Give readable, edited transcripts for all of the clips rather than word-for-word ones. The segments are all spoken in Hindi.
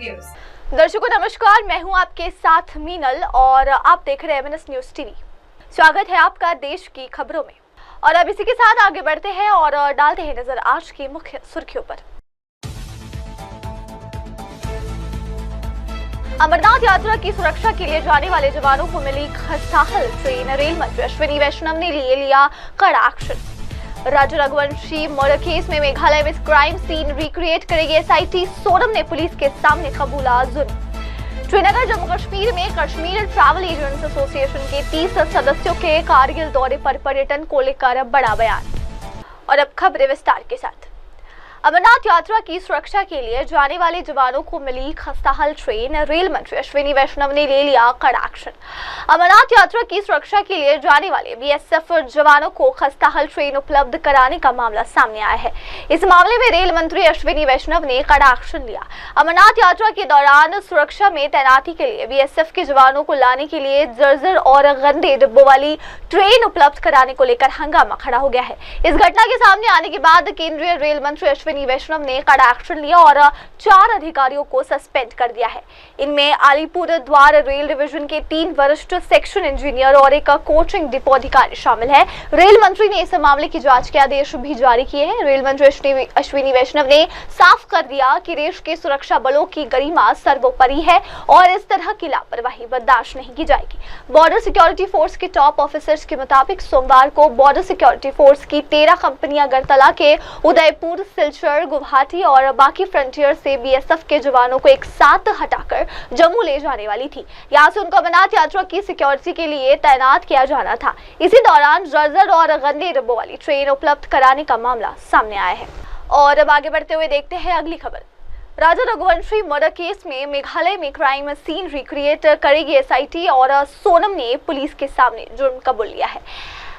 व्यूअर्स। दर्शकों नमस्कार, मैं हूं आपके साथ मीनल और आप देख रहे हैं MNS न्यूज टीवी। स्वागत है आपका देश की खबरों में और अब इसी के साथ आगे बढ़ते हैं और डालते हैं नजर आज की मुख्य सुर्खियों पर। अमरनाथ यात्रा की सुरक्षा के लिए जाने वाले जवानों को मिली खस्ताहल ट्रेन। रेल मंत्री अश्विनी वैष्णव ने लिया कड़ा action. Raju Raghuvanshi murder case में मेघालय में क्राइम सीन रिक्रिएट करेगी SIT। सोनम ने पुलिस के सामने कबूला जुर्म। श्रीनगर जम्मू कश्मीर में कश्मीर ट्रैवल एजेंट्स एसोसिएशन के 30 सदस्यों के कारगिल दौरे पर पर्यटन को लेकर बड़ा बयान। और अब खबरें विस्तार के साथ। अमरनाथ यात्रा की सुरक्षा के लिए जाने वाले जवानों को मिली खस्ताहल ट्रेन। रेल मंत्री अश्विनी वैष्णव ने ले लिया कड़ा एक्शन। अमरनाथ यात्रा की सुरक्षा के लिए जाने वाले BSF जवानों को खस्ताहल ट्रेन उपलब्ध कराने का मामला सामने आया है। इस मामले में रेल मंत्री अश्विनी वैष्णव ने कड़ा एक्शन लिया। अमरनाथ यात्रा के दौरान सुरक्षा में तैनाती के लिए BSF के जवानों को लाने के लिए जर्जर और गंदे डिब्बों वाली ट्रेन उपलब्ध कराने को लेकर हंगामा खड़ा हो गया है। इस घटना के सामने आने के बाद केंद्रीय रेल मंत्री अश्विनी वैष्णव ने कड़ा एक्शन लिया और 4 अधिकारियों को सस्पेंड कर दिया है। इनमें अलीपुरद्वार रेल डिवीजन के 3 वरिष्ठ सेक्शन इंजीनियर और एक कोचिंग डिपो अधिकारी शामिल है। रेल मंत्री ने इस मामले की जांच के आदेश भी जारी किए हैं। रेल मंत्री अश्विनी वैष्णव ने साफ कर दिया कि देश के सुरक्षा बलों की गरिमा सर्वोपरि है और इस तरह की लापरवाही बर्दाश्त नहीं की जाएगी। बॉर्डर सिक्योरिटी फोर्स के टॉप ऑफिसर्स के मुताबिक सोमवार को बॉर्डर सिक्योरिटी फोर्स की 13 कंपनियां अगरतला के उदयपुर, सिलचर, गुवाहाटी और बाकी फ्रंटियर से BSF के जवानों को एक साथ हटाकर जम्मू ले जाने वाली थी। यहाँ से उनको अमरनाथ यात्रा की सिक्योरिटी के लिए तैनात किया जाना था। इसी दौरान जर्जर और गंदे डिब्बों वाली ट्रेन उपलब्ध कराने का मामला सामने आया है। और अब आगे बढ़ते हुए देखते हैं अगली खबर। राजू रघुवंशी मर्डर केस में मेघालय में क्राइम सीन रिक्रिएट करेगी SIT और सोनम ने पुलिस के सामने जुर्म कबूल लिया है।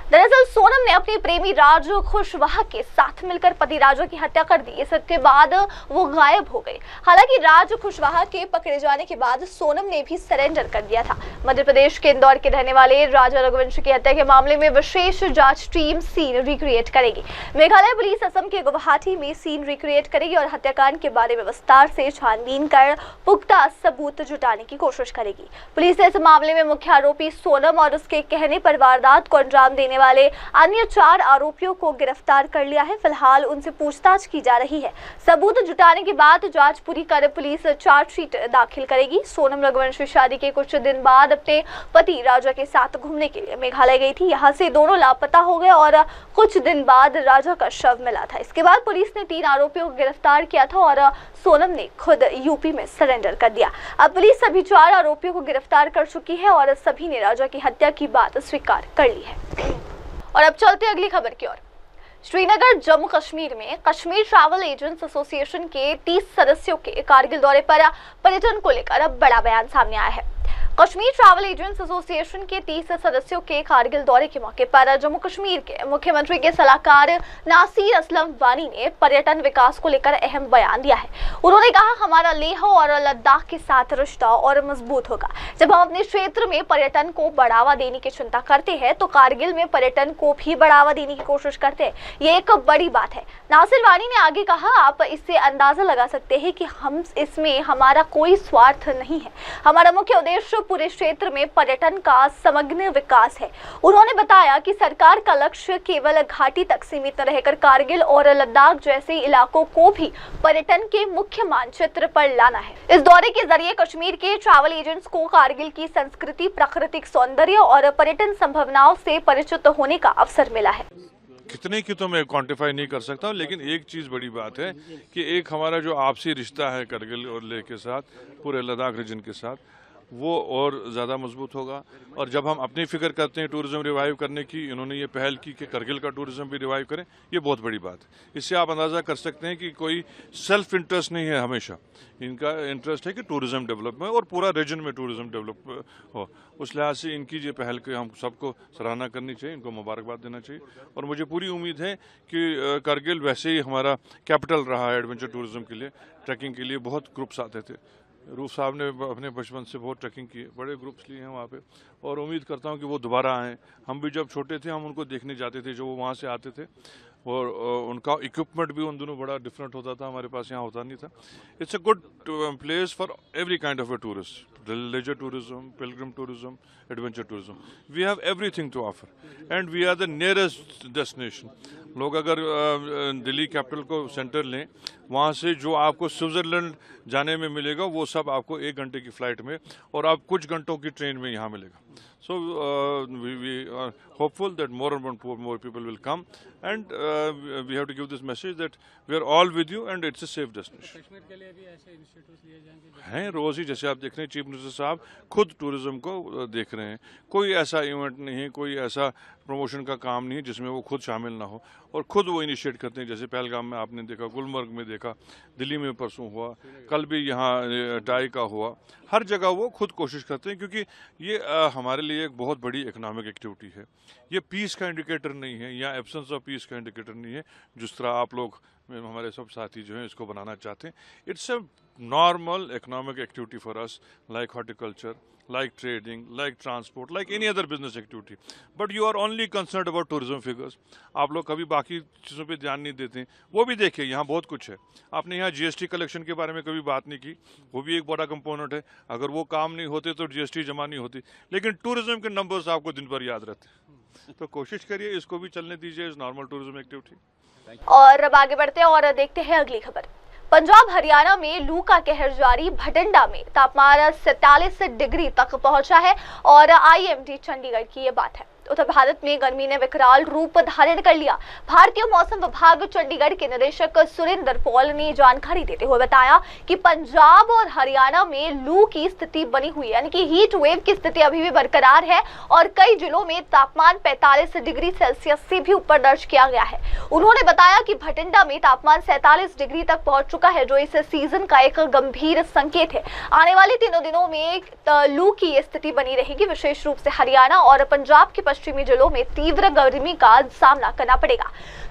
दरअसल सोनम ने अपनी प्रेमी राजू खुशवाहा के साथ मिलकर पति राजू की हत्या कर दी। इसके बाद वो गायब हो गए। हालांकि राजू खुशवाहा के पकड़े जाने के बाद सोनम ने भी सरेंडर कर दिया था। मध्य प्रदेश के इंदौर के रहने वाले राजू रघुवंशी की हत्या के मामले में विशेष जांच टीम सीन रिक्रिएट करेगी। मेघालय पुलिस असम के गुवाहाटी में सीन रिक्रिएट करेगी और हत्याकांड के बारे में विस्तार से छानबीन कर पुख्ता सबूत जुटाने की कोशिश करेगी। पुलिस ने इस मामले में मुख्य आरोपी सोनम और उसके कहने पर वारदात को अंजाम देने वाले अन्य 4 आरोपियों को गिरफ्तार कर लिया है। फिलहाल उनसे पूछताछ की जा रही है। सबूत जुटाने के बाद जांच पूरी कर पुलिस चार्जशीट दाखिल करेगी। सोनम रघुवंशी शादी के कुछ दिन बाद अपने पति राजा के साथ घूमने के लिए मेघालय गई थी। यहां से दोनों लापता हो गए और कुछ दिन बाद राजा का शव मिला था। इसके बाद पुलिस ने 3 आरोपियों को गिरफ्तार किया था और सोनम ने खुद यूपी में सरेंडर कर दिया। अब पुलिस सभी 4 आरोपियों को गिरफ्तार कर चुकी है और सभी ने राजा की हत्या की बात स्वीकार कर ली है। और अब चलते अगली खबर की ओर। श्रीनगर जम्मू कश्मीर में कश्मीर ट्रैवल एजेंट्स एसोसिएशन के 30 सदस्यों के कारगिल दौरे पर पर्यटन को लेकर अब बड़ा बयान सामने आया है। कश्मीर ट्रैवल एजेंट्स एसोसिएशन के 30 सदस्यों के कारगिल दौरे के मौके पर जम्मू कश्मीर के मुख्यमंत्री के सलाहकार नासिर असलम वानी ने पर्यटन विकास को लेकर अहम बयान दिया है। उन्होंने कहा, हमारा लेह और लद्दाख के साथ रिश्ता और मजबूत होगा। जब हम अपने क्षेत्र में पर्यटन को बढ़ावा देने की चिंता करते हैं तो कारगिल में पर्यटन को भी बढ़ावा देने की कोशिश करते हैं। ये एक बड़ी बात है। नासिर वानी ने आगे कहा, आप इससे अंदाजा लगा सकते हैं कि हम इसमें हमारा कोई स्वार्थ नहीं है। हमारा मुख्य उद्देश्य पूरे क्षेत्र में पर्यटन का समग्र विकास है। उन्होंने बताया कि सरकार का लक्ष्य केवल घाटी तक सीमित रहकर कारगिल और लद्दाख जैसे इलाकों को भी पर्यटन के मुख्य मानचित्र पर लाना है। इस दौरे के जरिए कश्मीर के ट्रैवल एजेंट्स को कारगिल की संस्कृति, प्राकृतिक सौंदर्य और पर्यटन संभावनाओं से परिचित होने का अवसर मिला है। कितने की तो मैं क्वांटिफाई नहीं कर सकता हूँ, लेकिन एक चीज़ बड़ी बात है कि एक हमारा जो आपसी रिश्ता है कारगिल और लेह के साथ, पूरे लद्दाख रीजन के साथ, वो और ज़्यादा मजबूत होगा। और जब हम अपनी फिक्र करते हैं टूरिज़्म रिवाइव करने की, इन्होंने ये पहल की कि कारगिल का टूरिज़्म भी रिवाइव करें, ये बहुत बड़ी बात है। इससे आप अंदाज़ा कर सकते हैं कि कोई सेल्फ इंटरेस्ट नहीं है, हमेशा इनका इंटरेस्ट है कि टूरिज़्म डेवलप हो और पूरा रीजन में टूरिज़्म डेवलप हो। उस लिहाज से इनकी ये पहल की हम सबको सराहना करनी चाहिए, इनको मुबारकबाद देना चाहिए। और मुझे पूरी उम्मीद है कि कारगिल वैसे ही हमारा कैपिटल रहा है एडवेंचर टूरिज़्म के लिए, ट्रैकिंग के लिए बहुत ग्रुप्स आते थे, रूफ साहब ने अपने बचपन से बहुत ट्रैकिंग की, बड़े ग्रुप्स लिए हैं वहाँ पे, और उम्मीद करता हूँ कि वो दोबारा आएँ। हम भी जब छोटे थे हम उनको देखने जाते थे, जो वो वहाँ से आते थे, और उनका इक्विपमेंट भी उन दोनों बड़ा डिफरेंट होता था, हमारे पास यहाँ होता नहीं था। It's a good place for every kind of a tourist, leisure tourism, pilgrim tourism, adventure tourism. We have everything to offer and we are the nearest destination. लोग अगर दिल्ली कैपिटल को सेंटर लें, वहाँ से जो आपको स्विट्ज़रलैंड जाने में मिलेगा वो सब आपको 1 घंटे की फ़्लाइट में और आप कुछ घंटों की ट्रेन में यहाँ मिलेगा. So we are hopeful that more and more people will come, and we have to give this message that we are all with you and it's a safe destination. Kashmir के लिए भी ऐसे इनिशिएटिव्स लिए जाएंगे हैं रोज़ ही, जैसे आप देख रहे हैं चीफ मिनिस्टर साहब खुद टूरिज्म को देख रहे हैं. कोई ऐसा इवेंट नहीं है, कोई ऐसा प्रमोशन का काम नहीं है जिसमें वो खुद शामिल ना हो, और खुद वो इनिशिएट करते हैं. जैसे पहलगाम में आपने देखा, गुलमर्ग में देखा, दिल्ली में परसों हुआ, कल भी यहाँ टाई का हुआ. हर जगह वो खुद कोशिश करते हैं, क्योंकि ये हमारे लिए एक बहुत बड़ी इकोनॉमिक एक्टिविटी है. ये पीस का इंडिकेटर नहीं है या एब्सेंस ऑफ पीस का इंडिकेटर नहीं है, जिस तरह आप लोग हमारे सब साथी जो हैं इसको बनाना चाहते हैं. It's a normal economic activity for us, like horticulture, like trading, like transport, like any other business activity. But you are only concerned about tourism figures. आप लोग कभी बाकी चीज़ों पे ध्यान नहीं देते. वो भी देखिए, यहाँ बहुत कुछ है. आपने यहाँ GST कलेक्शन के बारे में कभी बात नहीं की, वो भी एक बड़ा कंपोनेंट है. अगर वो काम नहीं होते तो GST जमा नहीं होती, लेकिन टूरिज्म के नंबर्स आपको दिन भर याद रहते हैं. तो कोशिश करिए इसको भी चलने दीजिए, इस नॉर्मल टूरिज्म एक्टिविटी. और अब आगे बढ़ते हैं और देखते हैं अगली खबर. पंजाब हरियाणा में लू का कहर जारी. भटिंडा में तापमान 47 डिग्री तक पहुंचा है और IMD चंडीगढ़ की ये बात है. उत्तर भारत में गर्मी ने विकराल रूप धारण कर लिया. भारतीय मौसम विभाग चंडीगढ़ के निदेशक सुरेंद्र पॉल ने जानकारी देते हुए बताया कि पंजाब और हरियाणा में लू की स्थिति बनी हुई है, यानी कि हीट वेव की स्थिति अभी भी बरकरार है और कई जिलों में तापमान 45 डिग्री सेल्सियस से भी ऊपर दर्ज किया गया है. उन्होंने बताया कि भटिंडा में तापमान 47 डिग्री तक पहुंच चुका है, जो इस सीजन का एक गंभीर संकेत है. आने वाले 3 दिनों में लू की स्थिति बनी रहेगी. विशेष रूप से हरियाणा और पंजाब के पश्चिमी जिलों में तीव्र गर्मी का सामना करना पड़ेगा.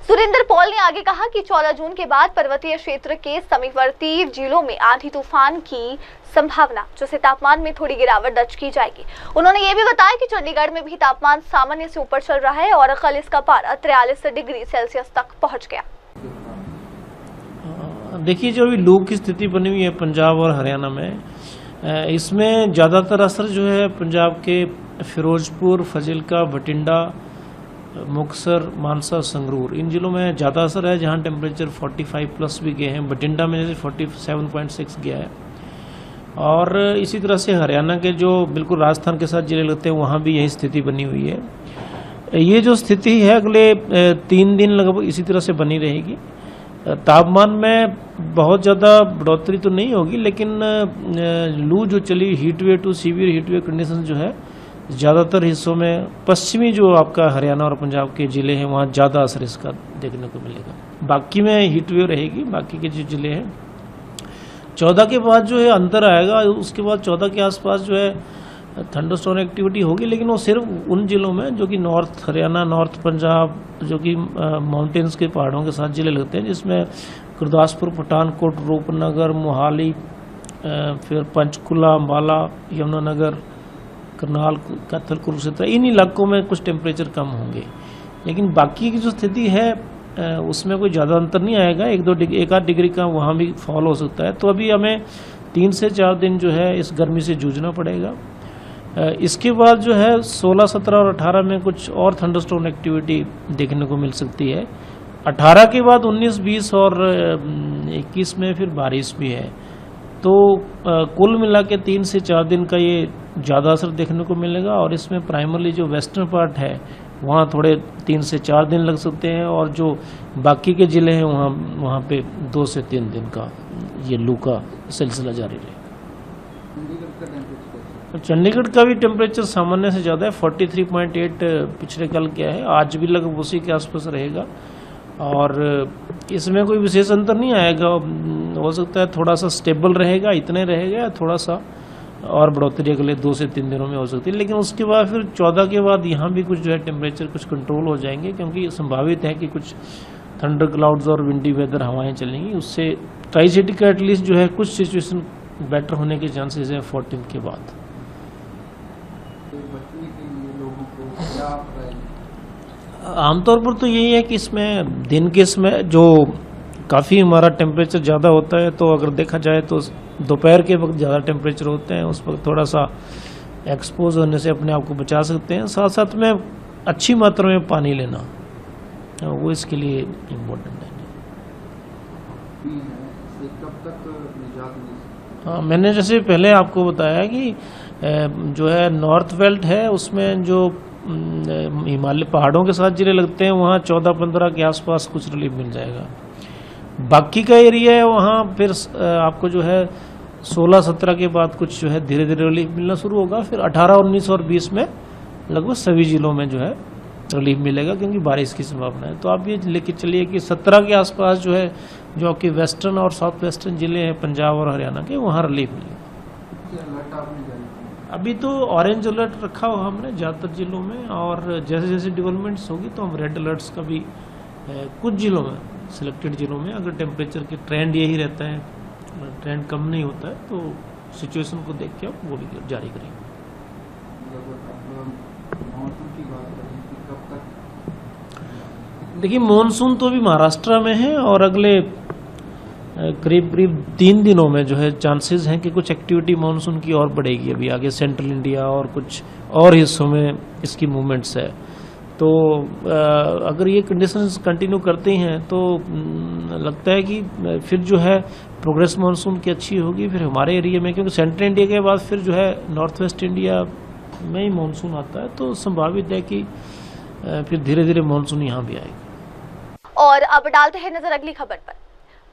सुरेंद्र पॉल ने आगे कहा कि 14 जून के बाद पर्वतीय क्षेत्र के समीपवर्ती जिलों में आंधी तूफान की संभावना, जिससे तापमान में थोड़ी गिरावट दर्ज की जाएगी. उन्होंने ये भी बताया कि चंडीगढ़ में भी तापमान सामान्य से ऊपर चल रहा है और कल इसका पारा 43 डिग्री सेल्सियस तक पहुंच गया. देखिए, जो अभी लू की स्थिति बनी हुई है पंजाब और हरियाणा में, इसमें ज़्यादातर असर जो है पंजाब के फिरोजपुर, फजिल्का, भटिंडा, मुक्तसर, मानसा, संगरूर, इन जिलों में ज़्यादा असर है, जहां टेम्परेचर 45 प्लस भी गए हैं. भटिंडा में जैसे 47.6 गया है. और इसी तरह से हरियाणा के जो बिल्कुल राजस्थान के साथ जिले लगते हैं, वहाँ भी यही स्थिति बनी हुई है. ये जो स्थिति है अगले 3 दिन लगभग इसी तरह से बनी रहेगी. तापमान में बहुत ज़्यादा बढ़ोतरी तो नहीं होगी, लेकिन लू जो चली, heat wave to severe heat wave condition जो है ज़्यादातर हिस्सों में, पश्चिमी जो आपका हरियाणा और पंजाब के ज़िले हैं वहाँ ज़्यादा असर इसका देखने को मिलेगा. बाकी में हीट वेव रहेगी. बाकी के जो ज़िले हैं 14 के बाद जो है अंतर आएगा. उसके बाद 14 के आसपास जो है थंडरस्टॉर्म एक्टिविटी होगी, लेकिन वो सिर्फ उन जिलों में जो कि नॉर्थ हरियाणा, नॉर्थ पंजाब, जो कि माउंटेन्स के पहाड़ों के साथ ज़िले लगते हैं, जिसमें गुरदासपुर, पठानकोट, रूपनगर, मोहाली, फिर पंचकुला, अंबाला, यमुनानगर, करनाल, कैथल, कुरुक्षेत्र, इन इलाकों में कुछ टेम्परेचर कम होंगे. लेकिन बाकी की जो स्थिति है उसमें कोई ज़्यादा अंतर नहीं आएगा. 1-2 डिग्री का वहाँ भी फॉल हो सकता है. तो अभी हमें 3 से 4 दिन जो है इस गर्मी से जूझना पड़ेगा. इसके बाद जो है 16, 17 और 18 में कुछ और थंडरस्टॉर्म एक्टिविटी देखने को मिल सकती है. 18 के बाद 19, 20 और 21 में फिर बारिश भी है. तो कुल मिला के 3 से 4 दिन का ये ज़्यादा असर देखने को मिलेगा. और इसमें प्राइमरली जो वेस्टर्न पार्ट है वहाँ थोड़े 3 से 4 दिन लग सकते हैं, और जो बाकी के ज़िले हैं वहाँ पे 2 से 3 दिन का ये लू का सिलसिला जारी रहेगा. चंडीगढ़ का भी टेम्परेचर सामान्य से ज़्यादा है. 43.8 पिछले कल क्या है, आज भी लगभग उसी के आसपास रहेगा. और इसमें कोई विशेष अंतर नहीं आएगा. हो सकता है थोड़ा सा स्टेबल रहेगा, इतने रहेगा, थोड़ा सा और बढ़ोतरी अगले 2 से 3 दिनों में हो सकती है. लेकिन उसके बाद फिर 14 के बाद यहाँ भी कुछ जो है टेम्परेचर कुछ कंट्रोल हो जाएंगे, क्योंकि संभावित है कि कुछ थंडर क्लाउड्स और विंडी वेदर हवाएं चलेंगी. उससे ट्राई सिटी का एटलीस्ट जो है कुछ सिचुएशन बेटर होने के चांसेस हैं 14 के बाद। बचने के लिए लोगों को क्या आमतौर पर तो यही है कि इसमें दिन के इसमें जो काफ़ी हमारा टेम्परेचर ज़्यादा होता है, तो अगर देखा जाए तो दोपहर के वक्त ज़्यादा टेम्परेचर होते हैं, उस वक्त थोड़ा सा एक्सपोज होने से अपने आप को बचा सकते हैं। साथ साथ में अच्छी मात्रा में पानी लेना, वो इसके लिए इम्पोर्टेंट है। इससे कब तक निजात मिल सकती है? हाँ, मैंने जैसे पहले आपको बताया कि जो है नॉर्थ बेल्ट है, उसमें जो हिमालय पहाड़ों के साथ जिले लगते हैं वहाँ 14-15 के आसपास कुछ रिलीफ मिल जाएगा। बाकी का एरिया है वहाँ फिर आपको जो है 16-17 के बाद कुछ जो है धीरे धीरे रिलीफ मिलना शुरू होगा। फिर 18, 19 और 20 में लगभग सभी जिलों में जो है रिलीफ मिलेगा, क्योंकि बारिश की संभावना है। तो आप ये लेके चलिए कि 17 के आसपास जो है जो आपके वेस्टर्न और साउथ वेस्टर्न जिले हैं पंजाब और हरियाणा के, वहाँ रिलीफ मिलेगा। अलर्ट आपने जारी किया? अभी तो ऑरेंज अलर्ट रखा हुआ हमने ज़्यादातर जिलों में, और जैसे जैसे डेवलपमेंट्स होगी तो हम रेड अलर्ट्स का भी कुछ जिलों में, सिलेक्टेड जिलों में, अगर टेम्परेचर की ट्रेंड यही रहता है, ट्रेंड कम नहीं होता है, तो सिचुएशन को देख के आप वो भी जारी करेंगे। मॉनसून की बात करें कि कब तक? देखिए, मानसून तो अभी महाराष्ट्र में है और अगले करीब 3 दिनों में जो है चांसेस हैं कि कुछ एक्टिविटी मानसून की और बढ़ेगी। अभी आगे सेंट्रल इंडिया और कुछ और हिस्सों में इसकी मूवमेंट्स है। तो अगर ये कंडीशंस कंटिन्यू करती हैं तो लगता है कि फिर जो है प्रोग्रेस मानसून की अच्छी होगी फिर हमारे एरिया में, क्योंकि सेंट्रल इंडिया के बाद फिर जो है नॉर्थ वेस्ट इंडिया में ही मानसून आता है, तो संभावित है कि फिर धीरे धीरे मानसून यहाँ भी आएगा। और अब डालते हैं नजर अगली खबर पर।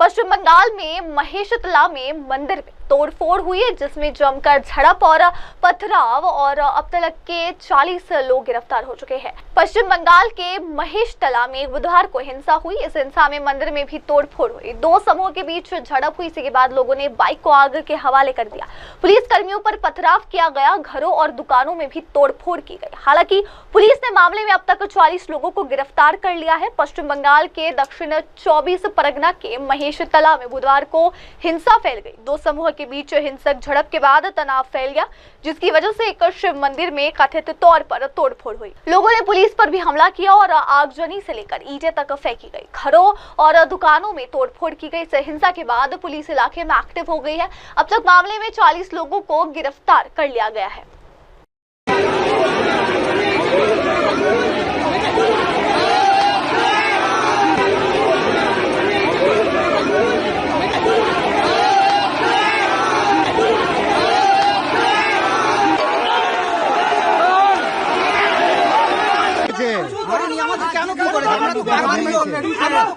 पश्चिम बंगाल में महेशतला में मंदिर में तोड़फोड़ हुई है, जिसमें जमकर झड़प और पथराव, और अब तक के 40 लोग गिरफ्तार हो चुके हैं। पश्चिम बंगाल के महेशतला में बुधवार को हिंसा हुई। इस हिंसा में मंदिर में भी तोड़फोड़ हुई। 2 समूहों के बीच झड़प हुई। इसी के बाद लोगों ने बाइक को आग के हवाले कर दिया। पुलिस कर्मियों पर पथराव किया गया। घरों और दुकानों में भी तोड़फोड़ की गई। हालांकि पुलिस ने मामले में अब तक 40 लोगों को गिरफ्तार कर लिया है। पश्चिम बंगाल के दक्षिण 24 परगना के महेशतला में बुधवार को हिंसा फैल गई। 2 समूह के बीच हिंसक झड़प के बाद तनाव फैल गया, जिसकी वजह से एक शिव मंदिर में कथित तौर पर तोड़फोड़ हुई। लोगों ने पुलिस पर भी हमला किया और आगजनी से लेकर ईंटें तक फेंकी गई। घरों और दुकानों में तोड़फोड़ की गई। इस हिंसा के बाद पुलिस इलाके में एक्टिव हो गई है। अब तक मामले में 40 लोगों को गिरफ्तार कर लिया गया है।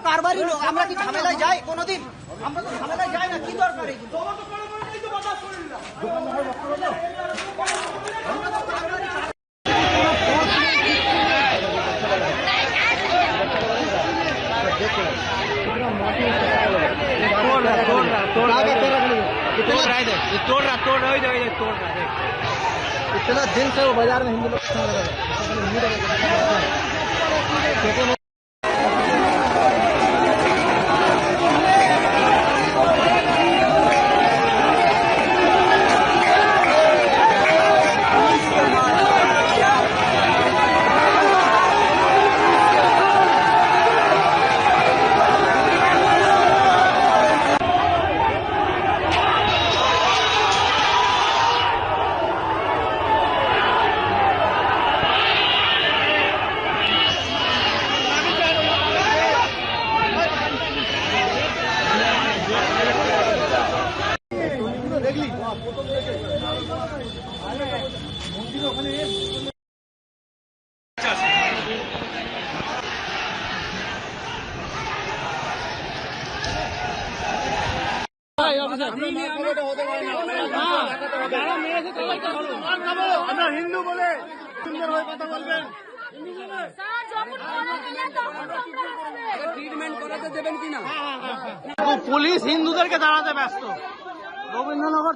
কারবারি লোক আমরা কি ঝামেলায় যাই কোনোদিন? আমরা তো ঝামেলায় যাই না, কি দরকার এগুলো? इतना दिन से वो बाजार में हिंदू लोग আমরা হিন্দু বলে সুন্দর হয়ে কথা বলবেন। ট্রিটমেন্ট করাতে দেবেন কিনা? পুলিশ হিন্দুদেরকে দাঁড়াতে ব্যস্ত। রবীন্দ্রনগর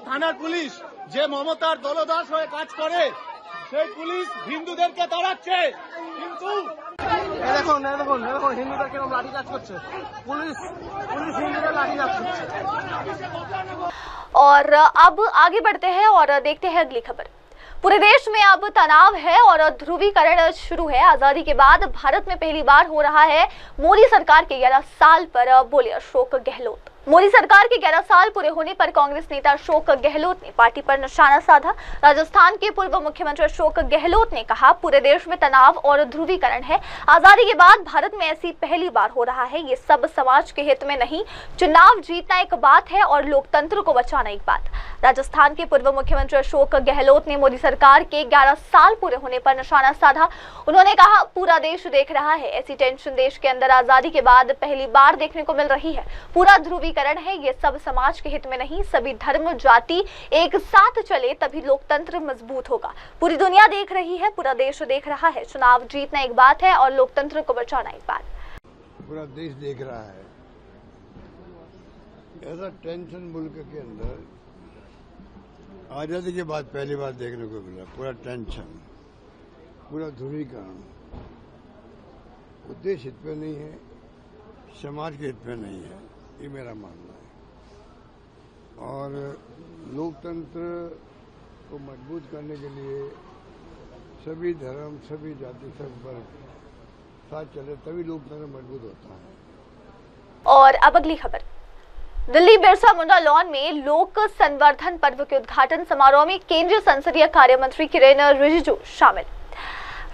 থানার পুলিশ যে মমতার দলদাস হয়ে কাজ করে, সেই পুলিশ হিন্দুদেরকে তাড়াচ্ছে, কিন্তু দেখুন হিন্দুদের কেন লাঠিচার্জ করছে পুলিশ হিন্দুদের লাঠিচার্জ করছে। और अब आगे बढ़ते हैं और देखते हैं अगली खबर। पूरे देश में अब तनाव है और ध्रुवीकरण शुरू है। आजादी के बाद भारत में पहली बार हो रहा है मोदी सरकार के 11 साल पर, बोले अशोक गहलोत। मोदी सरकार के 11 साल पूरे होने पर कांग्रेस नेता अशोक गहलोत ने पार्टी पर निशाना साधा। राजस्थान के पूर्व मुख्यमंत्री अशोक गहलोत ने कहा, पूरे देश में तनाव और ध्रुवीकरण है। आजादी के बाद भारत में ऐसी पहली बार हो रहा है। ये सब समाज के हित में नहीं। चुनाव जीतना एक बात है और लोकतंत्र को बचाना एक बात। राजस्थान के पूर्व मुख्यमंत्री अशोक गहलोत ने मोदी सरकार के 11 साल पूरे होने पर निशाना साधा। उन्होंने कहा, पूरा देश देख रहा है। ऐसी टेंशन देश के अंदर आजादी के बाद पहली बार देखने को मिल रही है। पूरा ध्रुवीकरण है। ये सब समाज के हित में नहीं। सभी धर्म जाति एक साथ चले तभी लोकतंत्र मजबूत होगा। पूरी दुनिया देख रही है, पूरा देश देख रहा है। चुनाव जीतना एक बात है और लोकतंत्र को बचाना एक बात। पूरा देश देख रहा है। ऐसा टेंशन मुल्क के अंदर आजादी के बाद पहली बार देखने को मिला। पूरा टेंशन, पूरा ध्रुवीकरण। वो देश हित पे नहीं है, समाज के हित पे नहीं है, ये मेरा मानना है। और लोकतंत्र को मजबूत करने के लिए सभी धर्म, सभी जाति, सब वर्ग साथ चले तभी लोकतंत्र मजबूत होता है। और अब अगली खबर। दिल्ली बिरसा मुंडा लॉन में लोक संवर्धन पर्व के उद्घाटन समारोह में केंद्रीय संसदीय कार्य मंत्री किरेन रिजिजू शामिल।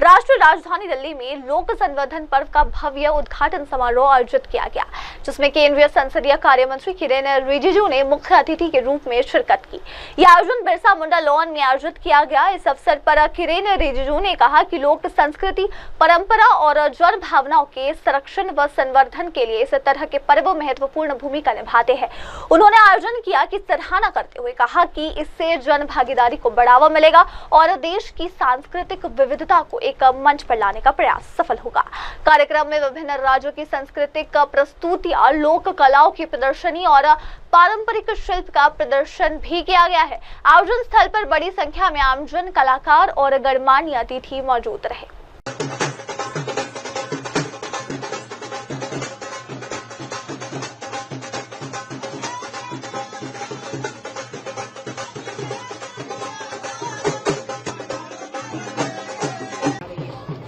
राष्ट्रीय राजधानी दिल्ली में लोक संवर्धन पर्व का भव्य उद्घाटन समारोह आयोजित किया गया, जिसमें केंद्रीय संसदीय कार्य मंत्री किरेन रिजिजू ने मुख्य अतिथि के रूप में शिरकत की। यह आयोजन बिरसा मुंडा लॉन में आयोजित किया गया। इस अवसर पर किरेन रिजिजू ने कहा कि लोक संस्कृति, परंपरा और जन भावनाओं के संरक्षण व संवर्धन के लिए इस तरह के पर्व महत्वपूर्ण भूमिका निभाते हैं। उन्होंने आयोजन किया की सराहना करते हुए कहा कि इससे जन भागीदारी को बढ़ावा मिलेगा और देश की सांस्कृतिक विविधता को एक मंच पर लाने का प्रयास सफल होगा। कार्यक्रम में विभिन्न राज्यों की सांस्कृतिक प्रस्तुतियां, लोक कलाओं की प्रदर्शनी और पारंपरिक शिल्प का प्रदर्शन भी किया गया है। आयोजन स्थल पर बड़ी संख्या में आमजन, कलाकार और गणमान्य अतिथि मौजूद रहे।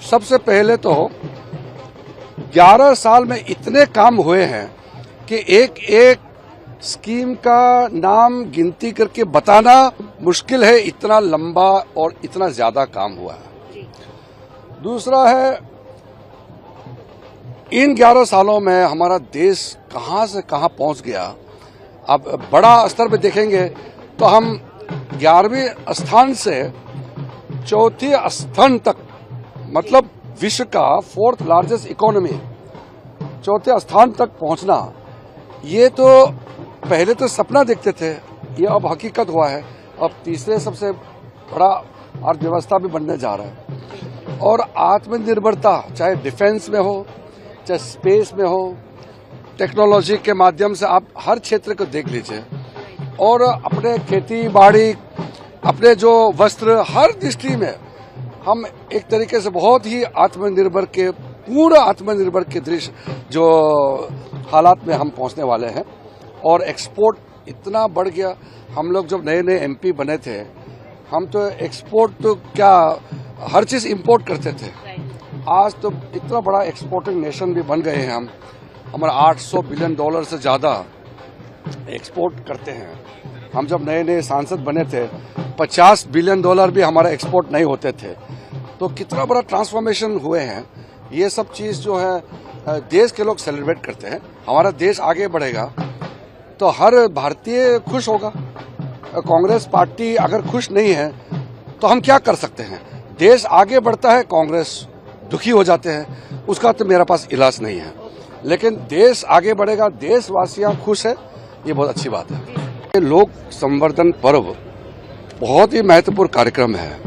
सबसे पहले तो 11 साल में इतने काम हुए हैं कि एक एक स्कीम का नाम गिनती करके बताना मुश्किल है, इतना लंबा और इतना ज्यादा काम हुआ है। दूसरा है, इन 11 सालों में हमारा देश कहां से कहां पहुंच गया। अब बड़ा स्तर पे देखेंगे तो हम 11वें स्थान से 4थे स्थान तक, मतलब विश्व का 4th लार्जेस्ट इकोनॉमी, 4थे स्थान तक पहुंचना, ये तो पहले तो सपना देखते थे, ये अब हकीकत हुआ है। अब तीसरे सबसे बड़ा अर्थव्यवस्था भी बनने जा रहा है। और आत्मनिर्भरता, चाहे डिफेंस में हो, चाहे स्पेस में हो, टेक्नोलॉजी के माध्यम से आप हर क्षेत्र को देख लीजिए। और अपने खेती बाड़ी, अपने जो वस्त्र, हर दृष्टि में हम एक तरीके से बहुत ही आत्मनिर्भर के, पूरा आत्मनिर्भर के दृश्य जो हालात में हम पहुंचने वाले हैं। और एक्सपोर्ट इतना बढ़ गया। हम लोग जब नए नए एमपी बने थे, हम तो एक्सपोर्ट तो क्या, हर चीज इंपोर्ट करते थे। आज तो इतना बड़ा एक्सपोर्टिंग नेशन भी बन गए हैं हम। हमारा $800 बिलियन से ज्यादा एक्सपोर्ट करते हैं। हम जब नए नए सांसद बने थे, $50 बिलियन भी हमारा एक्सपोर्ट नहीं होते थे। तो कितना बड़ा ट्रांसफॉर्मेशन हुए हैं। ये सब चीज जो है देश के लोग सेलिब्रेट करते हैं। हमारा देश आगे बढ़ेगा तो हर भारतीय खुश होगा। कांग्रेस पार्टी अगर खुश नहीं है तो हम क्या कर सकते हैं। देश आगे बढ़ता है, कांग्रेस दुखी हो जाते हैं, उसका तो मेरे पास इलाज नहीं है। लेकिन देश आगे बढ़ेगा, देशवासियां खुश है, ये बहुत अच्छी बात है। लोक संवर्धन पर्व बहुत ही महत्वपूर्ण कार्यक्रम है।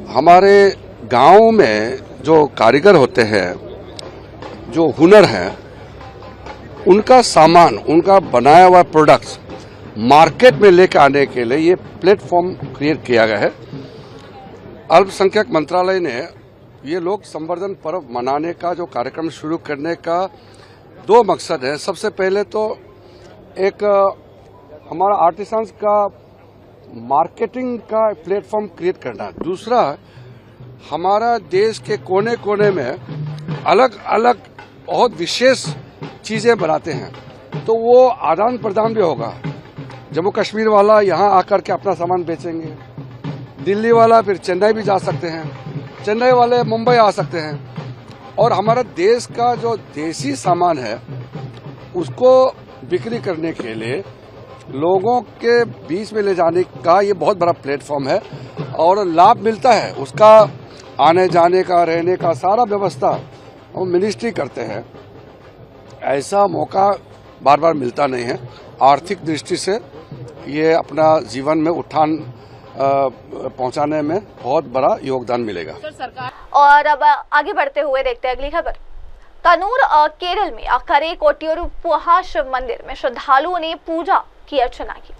हमारे गांव में जो कारीगर होते हैं, जो हुनर है, उनका सामान, उनका बनाया हुआ प्रोडक्ट्स मार्केट में लेकर आने के लिए ये प्लेटफॉर्म क्रिएट किया गया है। अल्पसंख्यक मंत्रालय ने ये लोग संवर्धन पर्व मनाने का जो कार्यक्रम शुरू करने का दो मकसद है। सबसे पहले तो एक हमारा आर्टिसंस का मार्केटिंग का प्लेटफॉर्म क्रिएट करना, दूसरा हमारा देश के कोने कोने में अलग अलग बहुत विशेष चीजें बनाते हैं, तो वो आदान प्रदान भी होगा। जम्मू कश्मीर वाला यहाँ आकर के अपना सामान बेचेंगे, दिल्ली वाला फिर चेन्नई भी जा सकते हैं, चेन्नई वाले मुंबई आ सकते हैं, और हमारा देश का जो देसी सामान है उसको बिक्री करने के लिए लोगों के बीच में ले जाने का ये बहुत बड़ा प्लेटफॉर्म है और लाभ मिलता है। उसका आने जाने का, रहने का सारा व्यवस्था हम मिनिस्ट्री करते हैं। ऐसा मौका बार बार मिलता नहीं है। आर्थिक दृष्टि से ये अपना जीवन में उत्थान पहुंचाने में बहुत बड़ा योगदान मिलेगा। और अब आगे बढ़ते हुए देखते हैं अगली खबर। कन्नूर केरल में करे कोट्टियूर शिव मंदिर में श्रद्धालुओं ने पूजा की अर्चना की।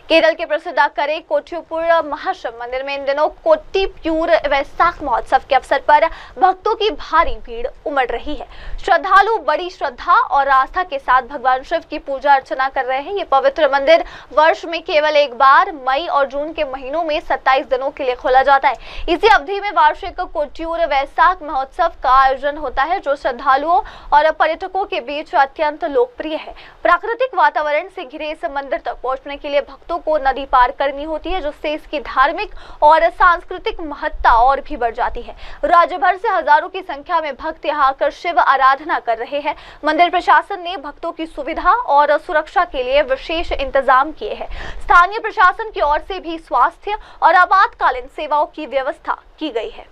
केरल के प्रसिद्ध करे कोट्टियूर महाशिव मंदिर में इन दिनों कोट्टियूर वैशाख महोत्सव के अवसर पर भक्तों की भारी भीड़ उमड़ रही है। श्रद्धालु बड़ी श्रद्धा और आस्था के साथ भगवान शिव की पूजा अर्चना कर रहे हैं। ये पवित्र मंदिर वर्ष में केवल एक बार मई और जून के महीनों में 27 दिनों के लिए खोला जाता है। इसी अवधि में वार्षिक कोट्टियूर वैशाख महोत्सव का आयोजन होता है, जो श्रद्धालुओं और पर्यटकों के बीच अत्यंत लोकप्रिय है। प्राकृतिक वातावरण से घिरे इस मंदिर तक पहुंचने के लिए भक्तों को नदी पार करनी होती है, जिससे इसकी धार्मिक और सांस्कृतिक महत्ता और भी बढ़ जाती है। राज्य भर से हजारों की संख्या में भक्त यहाँ आकर शिव आराधना कर रहे हैं। मंदिर प्रशासन ने भक्तों की सुविधा और सुरक्षा के लिए विशेष इंतजाम किए हैं। स्थानीय प्रशासन की ओर से भी स्वास्थ्य और आपातकालीन सेवाओं की व्यवस्था की गई है।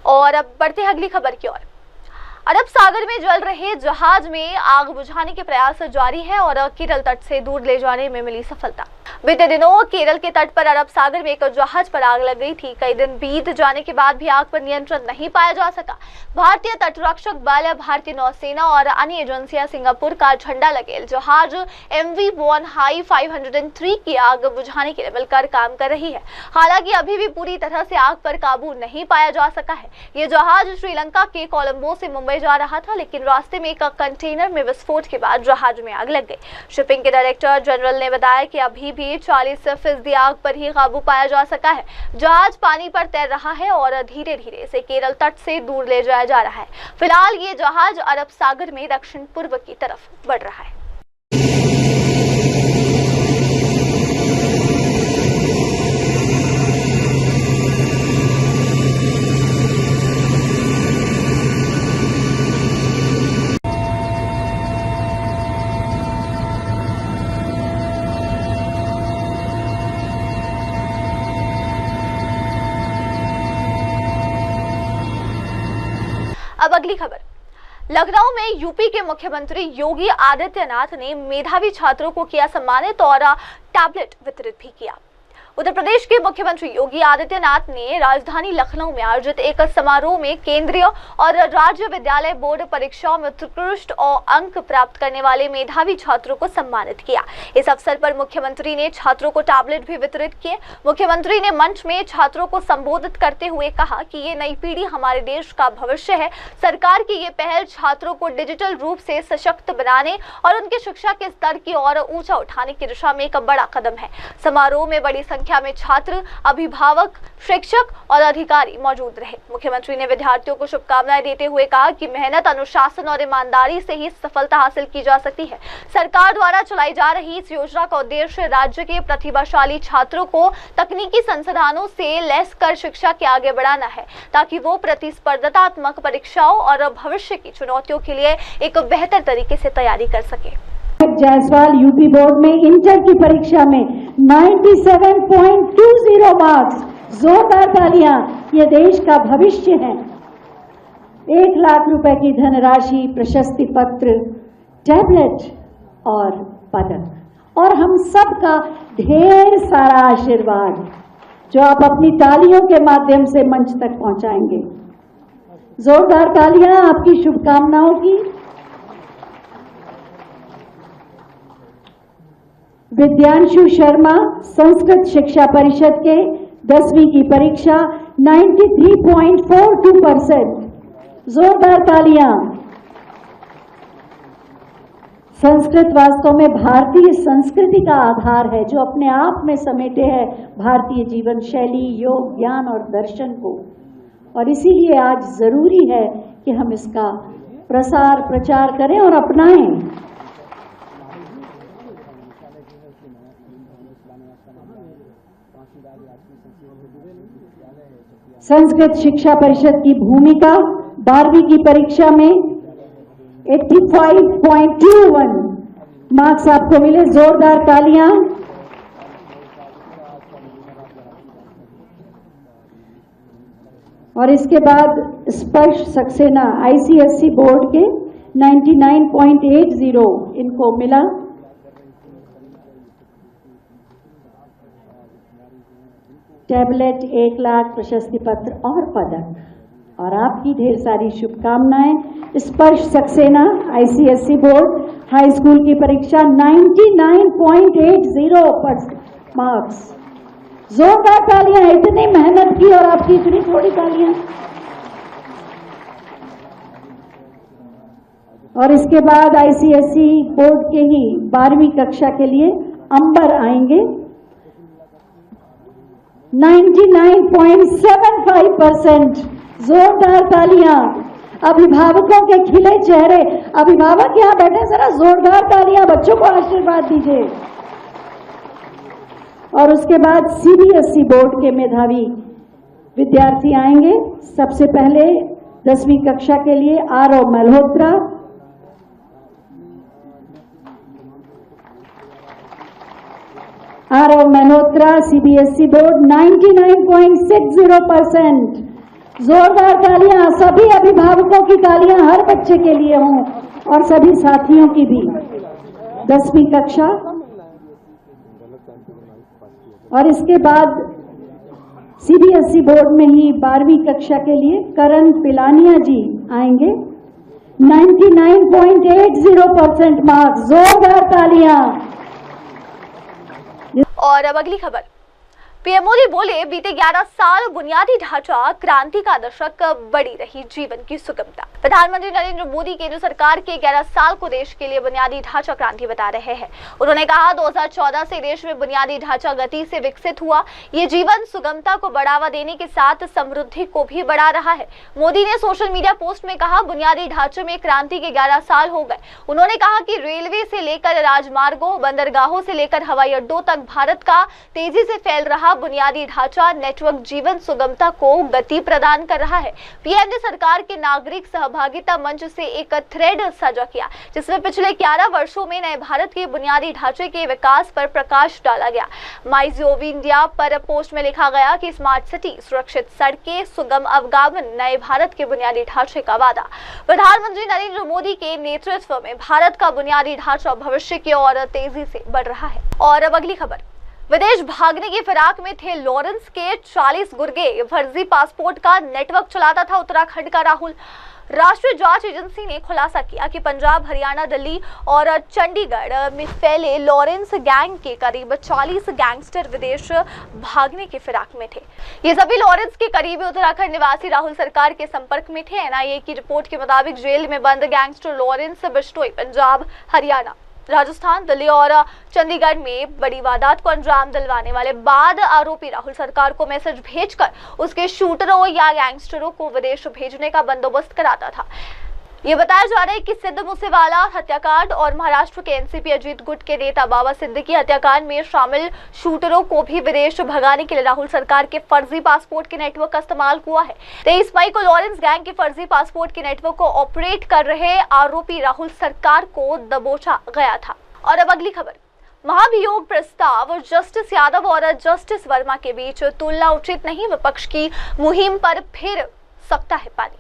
और अब बढ़ते हैं अगली खबर की ओर। अरब सागर में जल रहे जहाज में आग बुझाने के प्रयास जारी है और केरल तट से दूर ले जाने में मिली सफलता। बीते दिनों केरल के तट पर अरब सागर में एक जहाज पर आग लग गई थी। कई दिन बीत जाने के बाद भी आग पर नियंत्रण नहीं पाया जा सका। भारतीय तटरक्षक बल, भारतीय नौसेना और अन्य एजेंसियां सिंगापुर का झंडा लगे जहाज MV Von Hai 503 की आग बुझाने के लिए मिलकर काम कर रही है। हालांकि अभी भी पूरी तरह से आग पर काबू नहीं पाया जा सका है। ये जहाज श्रीलंका के कोलंबो से मुंबई जा रहा था, लेकिन रास्ते में एक कंटेनर में विस्फोट के बाद जहाज में आग लग गई। शिपिंग के डायरेक्टर जनरल ने बताया कि अभी भी 40% आग पर ही काबू पाया जा सका है। जहाज पानी पर तैर रहा है और धीरे धीरे इसे केरल तट से दूर ले जाया जा रहा है। फिलहाल ये जहाज अरब सागर में दक्षिण पूर्व की तरफ बढ़ रहा है। अब अगली खबर। लखनऊ में यूपी के मुख्यमंत्री योगी आदित्यनाथ ने मेधावी छात्रों को किया सम्मानित और टैबलेट वितरित भी किया। उत्तर प्रदेश के मुख्यमंत्री योगी आदित्यनाथ ने राजधानी लखनऊ में आयोजित एक समारोह में केंद्रीय और राज्य विद्यालय बोर्ड परीक्षाओं में उत्कृष्ट अंक प्राप्त करने वाले मेधावी छात्रों को सम्मानित किया। इस अवसर पर मुख्यमंत्री ने छात्रों को टैबलेट भी वितरित किए। मुख्यमंत्री ने मंच में छात्रों को संबोधित करते हुए कहा कि ये नई पीढ़ी हमारे देश का भविष्य है। सरकार की ये पहल छात्रों को डिजिटल रूप से सशक्त बनाने और उनकी शिक्षा के स्तर की ओर ऊंचा उठाने की दिशा में एक बड़ा कदम है। समारोह में बड़ी संख्या में छात्र, अभिभावक, शिक्षक और अधिकारी मौजूद रहे। मुख्यमंत्री ने विद्यार्थियों को शुभकामनाएं देते हुए कहा कि मेहनत, अनुशासन और ईमानदारी से ही सफलता हासिल की जा सकती है। सरकार द्वारा चलाई जा रही इस योजना का उद्देश्य राज्य के प्रतिभाशाली छात्रों को तकनीकी संसाधनों से लैस कर शिक्षा के आगे बढ़ाना है, ताकि वो प्रतिस्पर्धात्मक परीक्षाओं और भविष्य की चुनौतियों के लिए एक बेहतर तरीके से तैयारी कर सके। जायसवाल यूपी बोर्ड में इंटर की परीक्षा में 97.20 मार्क्स। जोरदार तालियां, ये देश का भविष्य है। 1 लाख रुपए की धनराशि, प्रशस्ति पत्र, टैबलेट और पदक और हम सब का ढेर सारा आशीर्वाद जो आप अपनी तालियों के माध्यम से मंच तक पहुंचाएंगे। जोरदार तालियां आपकी शुभकामनाओं की। विद्यांशु शर्मा, संस्कृत शिक्षा परिषद के 10वीं की परीक्षा 93.42%। जोरदार तालियां। संस्कृत वास्तव में भारतीय संस्कृति का आधार है, जो अपने आप में समेटे है भारतीय जीवन शैली, योग, ज्ञान और दर्शन को, और इसीलिए आज जरूरी है कि हम इसका प्रसार प्रचार करें और अपनाएं। संस्कृत शिक्षा परिषद की भूमिका 12वीं की परीक्षा में 85.21 मार्क्स आपको मिले। जोरदार तालियां। और इसके बाद स्पर्श सक्सेना ICSE बोर्ड के 99.80 इनको मिला। टैबलेट, 1 लाख, प्रशस्ति पत्र और पदक और आपकी ढेर सारी शुभकामनाएं। स्पर्श Saxena ICSE board high school की परीक्षा 99.80 मार्क्स। जोरदार तालियां। इतनी मेहनत की और आपकी इतनी थोड़ी तालियां। और इसके बाद ICSE बोर्ड के ही 12वीं कक्षा के लिए अंबर आएंगे। 99.75%। जोरदार तालियां। अभिभावकों के खिले चेहरे। अभिभावक यहां बैठे, जरा जोरदार तालियां, बच्चों को आशीर्वाद दीजिए। और उसके बाद CBSE बोर्ड के मेधावी विद्यार्थी आएंगे। सबसे पहले 10वीं कक्षा के लिए आरव मल्होत्रा, आरव मल्होत्रा, CBSE बोर्ड 99.60%। जोरदार तालियां। सभी अभिभावकों की तालियां हर बच्चे के लिए हों और सभी साथियों की भी। 10वीं कक्षा और इसके बाद सीबीएसई बोर्ड में ही 12वीं कक्षा के लिए करण पिलानिया जी आएंगे। 99.80% मार्क्स, जोरदार तालियां। और अब अगली खबर। पीएम मोदी बोले, बीते 11 साल बुनियादी ढांचा क्रांति का दशक बड़ी रही जीवन की सुगमता। प्रधानमंत्री नरेंद्र मोदी केंद्र सरकार के 11 साल को देश के लिए बुनियादी ढांचा क्रांति बता रहे हैं। उन्होंने कहा 2014 से देश में बुनियादी ढांचा गति से विकसित हुआ। ये जीवन सुगमता को बढ़ावा देने के साथ समृद्धि को भी बढ़ा रहा है। मोदी ने सोशल मीडिया पोस्ट में कहा, बुनियादी ढांचे में क्रांति के 11 साल हो गए। उन्होंने कहा कि रेलवे से लेकर राजमार्गों, बंदरगाहों से लेकर हवाई अड्डों तक भारत का तेजी से फैल रहा बुनियादी ढांचा नेटवर्क जीवन सुगमता को गति प्रदान कर रहा है। पीएम ने सरकार के नागरिक सहभागिता मंच से एक थ्रेड साझा किया, जिसमें पिछले 11 वर्षों में नए भारत के बुनियादी ढांचे के विकास पर प्रकाश डाला गया। माईगोव इंडिया पर पोस्ट में लिखा गया कि स्मार्ट सिटी, सुरक्षित सड़कें, सुगम आवागमन, नए भारत के बुनियादी ढांचे का वादा। प्रधानमंत्री नरेंद्र मोदी के नेतृत्व में भारत का बुनियादी ढांचा भविष्य की ओर तेजी से बढ़ रहा है। और अब अगली खबर। विदेश भागने की फिराक में थे लॉरेंस के 40 गुर्गे। फर्जी पासपोर्ट का नेटवर्क चलाता था उत्तराखंड का राहुल। राष्ट्रीय जांच एजेंसी ने खुलासा किया कि पंजाब, हरियाणा, दिल्ली और चंडीगढ़ में फैले लॉरेंस गैंग के करीब 40 गैंगस्टर विदेश भागने की फिराक में थे। ये सभी लॉरेंस के करीबी उत्तराखंड निवासी राहुल सरकार के संपर्क में थे। एनआईए की रिपोर्ट के मुताबिक जेल में बंद गैंगस्टर लॉरेंस बिश्नोई पंजाब, हरियाणा, राजस्थान, दिल्ली और चंडीगढ़ में बड़ी वारदात को अंजाम दिलवाने वाले बाद आरोपी राहुल सरकार को मैसेज भेजकर उसके शूटरों या गैंगस्टरों को विदेश भेजने का बंदोबस्त कराता था। ये बताया जा रहा है कि सिद्ध मूसेवाला हत्याकांड और महाराष्ट्र के एनसीपी अजीत गुट के नेता बाबा सिद्दीकी हत्याकांड में शामिल शूटरों को भी विदेश भगाने के लिए राहुल सरकार के फर्जी पासपोर्ट के नेटवर्क का इस्तेमाल हुआ है। 23 मई को लॉरेंस गैंग के फर्जी पासपोर्ट के नेटवर्क को ऑपरेट कर रहे आरोपी राहुल सरकार को दबोचा गया था। और अब अगली खबर। महाभियोग प्रस्ताव, जस्टिस यादव और जस्टिस वर्मा के बीच तुलना उचित नहीं, विपक्ष की मुहिम पर फिर सकता है पानी।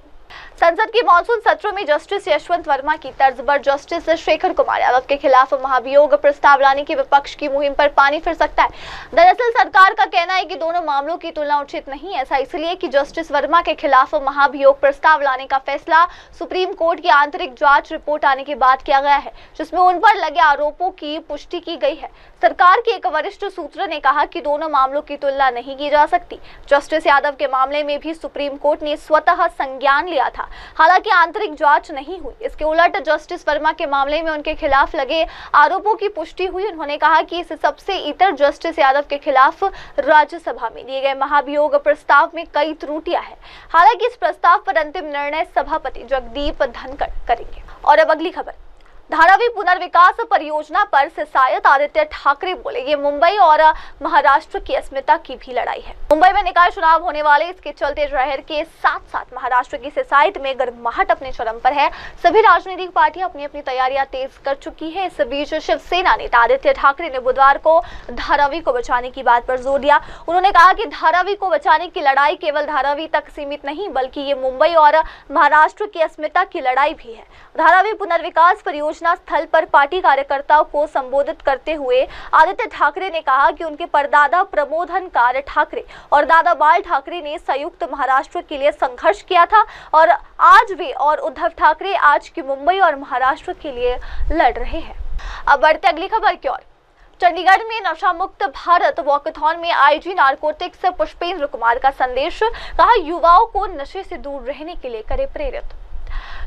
संसद के मॉनसून सत्र में जस्टिस यशवंत वर्मा की तर्ज पर जस्टिस शेखर कुमार यादव के खिलाफ महाभियोग प्रस्ताव लाने की विपक्ष की मुहिम पर पानी फिर सकता है। दरअसल सरकार का कहना है कि दोनों मामलों की तुलना उचित नहीं। ऐसा इसलिए कि जस्टिस वर्मा के खिलाफ महाभियोग प्रस्ताव लाने का फैसला सुप्रीम कोर्ट की आंतरिक जांच रिपोर्ट आने के बाद किया गया है, जिसमें उन पर लगे आरोपों की पुष्टि की गई है। सरकार के एक वरिष्ठ सूत्र ने कहा कि दोनों मामलों की तुलना नहीं की जा सकती। जस्टिस यादव के मामले में भी सुप्रीम कोर्ट ने स्वतः संज्ञान लिया था, हालांकि आंतरिक जांच नहीं हुई। इसके उलट जस्टिस वर्मा के मामले में उनके खिलाफ लगे आरोपों की पुष्टि हुई। उन्होंने कहा कि इस सबसे इतर जस्टिस यादव के खिलाफ राज्यसभा में दिए गए महाभियोग प्रस्ताव में कई त्रुटियां हैं। हालांकि इस प्रस्ताव पर अंतिम निर्णय सभापति जगदीप धनखड़ करेंगे। और अब अगली खबर। धारावी पुनर्विकास परियोजना पर सिसायत आदित्य ठाकरे बोले, ये मुंबई और महाराष्ट्र की अस्मिता की भी लड़ाई है। मुंबई में निकाय चुनाव होने वाले, इसके चलते शहर के साथ साथ महाराष्ट्र की सिसायत में गर्माहट अपने चरम पर है। सभी राजनीतिक पार्टियां अपनी अपनी तैयारियां तेज कर चुकी है। इस बीच शिवसेना नेता आदित्य ठाकरे ने बुधवार को धारावी को बचाने की बात पर जोर दिया। उन्होंने कहा कि धारावी को बचाने की लड़ाई केवल धारावी तक सीमित नहीं, बल्कि ये मुंबई और महाराष्ट्र की अस्मिता की लड़ाई भी है। धारावी पुनर्विकास परियोजना स्थल पर पार्टी कार्यकर्ताओं को संबोधित करते हुए आदित्य ठाकरे ने कहा कि उनके परदादा प्रमोधनकार ठाकरे और दादा बाल ठाकरे ने संयुक्त महाराष्ट्र के लिए संघर्ष किया था और आज वे और उद्धव ठाकरे आज की मुंबई और महाराष्ट्र के लिए लड़ रहे हैं। अब बढ़ते अगली खबर की ओर। चंडीगढ़ में नशा मुक्त भारत वॉकथॉन में आईजी नारकोटिक्स पुष्पेंद्र कुमार का संदेश, कहा युवाओं को नशे से दूर रहने के लिए करे प्रेरित।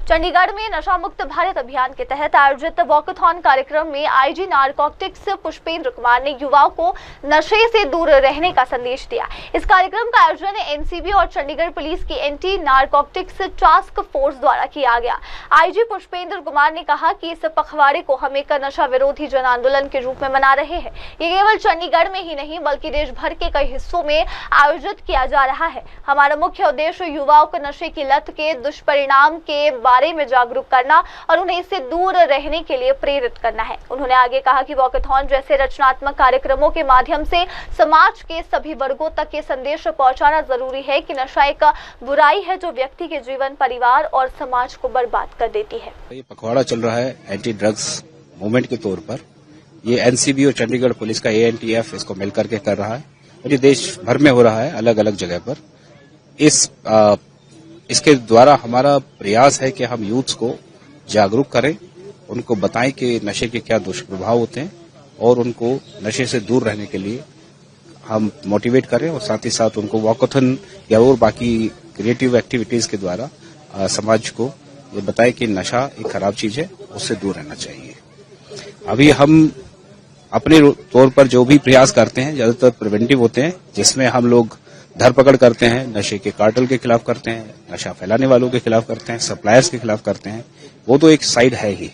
चंडीगढ़ में नशा मुक्त भारत अभियान के तहत आयोजित वॉकथॉन कार्यक्रम में आईजी नारकोटिक्स पुष्पेंद्र कुमार ने युवाओं को नशे से दूर रहने का संदेश दिया। इस कार्यक्रम का आयोजन एनसीबी और चंडीगढ़ पुलिस की एंटी नारकोटिक्स टास्क फोर्स द्वारा किया गया। आईजी पुष्पेंद्र कुमार ने कहा कि इस पखवाड़े को हम एक नशा विरोधी जन आंदोलन के रूप में मना रहे हैं। ये केवल चंडीगढ़ में ही नहीं बल्कि देश भर के कई हिस्सों में आयोजित किया जा रहा है। हमारा मुख्य उद्देश्य युवाओं को नशे की लत के दुष्परिणाम के बारे में जागरूक करना और उन्हें इससे दूर रहने के लिए प्रेरित करना है। उन्होंने आगे कहा कि वॉकथॉन जैसे रचनात्मक कार्यक्रमों के माध्यम से समाज के सभी वर्गों तक ये संदेश पहुंचाना जरूरी है कि नशा एक बुराई है जो व्यक्ति के जीवन, परिवार और समाज को बर्बाद कर देती है। ये पखवाड़ा चल रहा है एंटी ड्रग्स मूवमेंट के तौर पर। ये एनसीबी और चंडीगढ़ पुलिस का एएनटीएफ इसको मिलकर के कर रहा है। ये देश भर में हो रहा है अलग अलग जगह पर। इसके द्वारा हमारा प्रयास है कि हम यूथ्स को जागरूक करें, उनको बताएं कि नशे के क्या दुष्प्रभाव होते हैं और उनको नशे से दूर रहने के लिए हम मोटिवेट करें और साथ ही साथ उनको वॉकथन या और बाकी क्रिएटिव एक्टिविटीज के द्वारा समाज को ये बताएं कि नशा एक खराब चीज है, उससे दूर रहना चाहिए। अभी हम अपने तौर पर जो भी प्रयास करते हैं ज्यादातर प्रिवेंटिव होते हैं, जिसमें हम लोग धरपकड़ करते हैं, नशे के कार्टेल के खिलाफ करते हैं, नशा फैलाने वालों के खिलाफ करते हैं, सप्लायर्स के खिलाफ करते हैं। वो तो एक साइड है ही,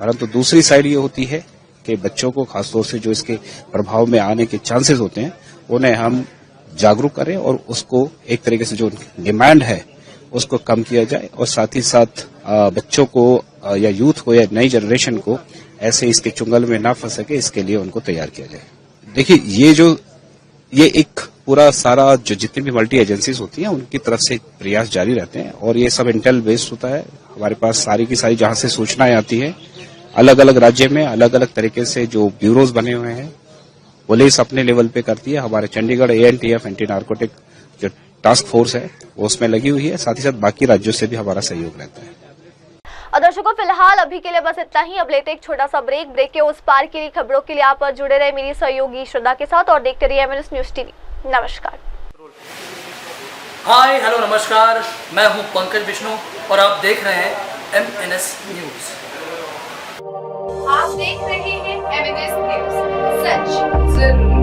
परंतु दूसरी साइड ये होती है कि बच्चों को खासतौर से जो इसके प्रभाव में आने के चांसेस होते हैं उन्हें हम जागरूक करें और उसको एक तरीके से जो डिमांड है उसको कम किया जाए और साथ ही साथ बच्चों को या यूथ को या नई जनरेशन को ऐसे इसके चुंगल में ना फंस सके, इसके लिए उनको तैयार किया जाए। देखिए ये एक पूरा सारा जो जितनी भी मल्टी एजेंसीज होती हैं उनकी तरफ से प्रयास जारी रहते हैं और ये सब इंटेल बेस्ड होता है। हमारे पास सारी की सारी जहां से सूचनाएं आती है अलग अलग राज्य में अलग अलग तरीके से जो ब्यूरोज बने हुए हैं, पुलिस अपने लेवल पे करती है। हमारे चंडीगढ़ ANTF एंटी नार्कोटिक जो टास्क फोर्स है वो उसमें लगी हुई है, साथ ही साथ बाकी राज्यों से भी हमारा सहयोग रहता है। और दर्शकों फिलहाल अभी के लिए बस इतना ही। अब लेते एक छोटा सा ब्रेक के उस पार की खबरों के लिए आप जुड़े रहे मेरी सहयोगी श्रद्धा के साथ और देखते रहिए MNS न्यूज TV। नमस्कार। हाय हेलो नमस्कार, मैं हूं पंकज विष्णु और आप देख रहे हैं MNS न्यूज। आप देख रहे हैं MNS न्यूज, सच जरूर।